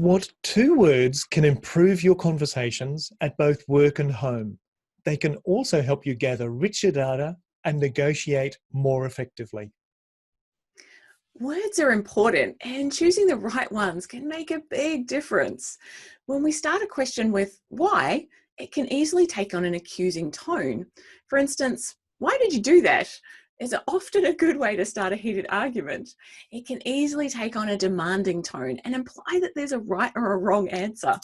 What two words can improve your conversations at both work and home? They can also help you gather richer data and negotiate more effectively. Words are important, and choosing the right ones can make a big difference. When we start a question with why, it can easily take on an accusing tone. For instance, why did you do that? Is often a good way to start a heated argument. It can easily take on a demanding tone and imply that there's a right or a wrong answer.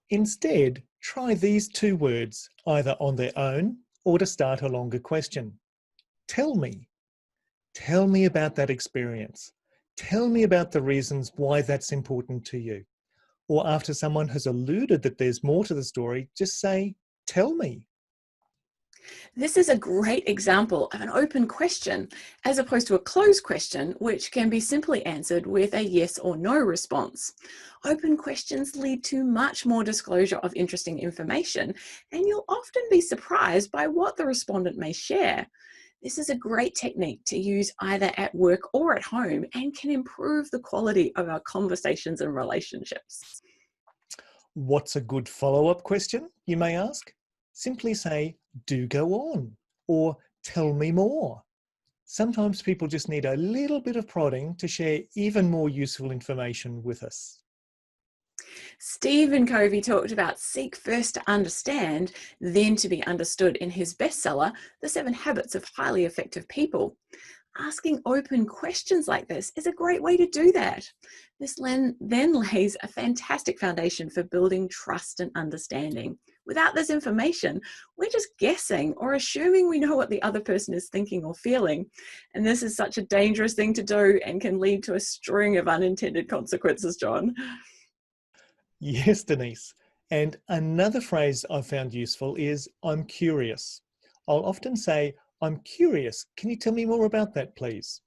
Instead, try these two words either on their own or to start a longer question. Tell me. Tell me about that experience. Tell me about the reasons why that's important to you. Or after someone has alluded that there's more to the story, just say, tell me. This is a great example of an open question, as opposed to a closed question, which can be simply answered with a yes or no response. Open questions lead to much more disclosure of interesting information, and you'll often be surprised by what the respondent may share. This is a great technique to use either at work or at home and can improve the quality of our conversations and relationships. What's a good follow-up question, you may ask? Simply say, do go on, or tell me more. Sometimes people just need a little bit of prodding to share even more useful information with us. Stephen Covey talked about seek first to understand, then to be understood in his bestseller, The 7 Habits of Highly Effective People. Asking open questions like this is a great way to do that. This then lays a fantastic foundation for building trust and understanding. Without this information, we're just guessing or assuming we know what the other person is thinking or feeling. And this is such a dangerous thing to do and can lead to a string of unintended consequences, John. Yes, Denise. And another phrase I've found useful is, I'm curious. I'll often say, I'm curious. Can you tell me more about that, please?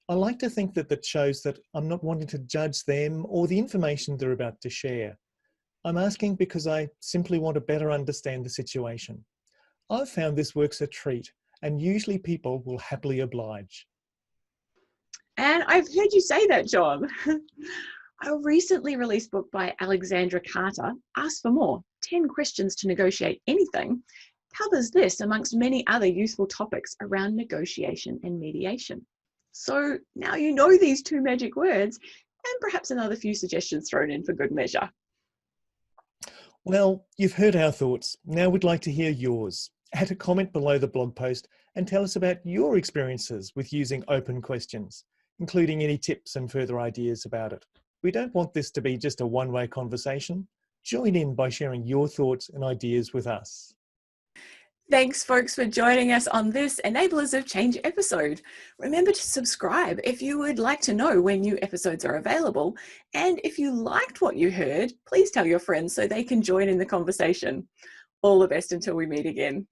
I like to think that shows that I'm not wanting to judge them or the information they're about to share. I'm asking because I simply want to better understand the situation. I've found this works a treat, and usually people will happily oblige. And I've heard you say that, John. A recently released book by Alexandra Carter, Ask for More, 10 Questions to Negotiate Anything, covers this amongst many other useful topics around negotiation and mediation. So now you know these two magic words and perhaps another few suggestions thrown in for good measure. Well, you've heard our thoughts. Now we'd like to hear yours. Add a comment below the blog post and tell us about your experiences with using open questions, including any tips and further ideas about it. We don't want this to be just a one-way conversation. Join in by sharing your thoughts and ideas with us. Thanks, folks, for joining us on this Enablers of Change episode. Remember to subscribe if you would like to know when new episodes are available. And if you liked what you heard, please tell your friends so they can join in the conversation. All the best until we meet again.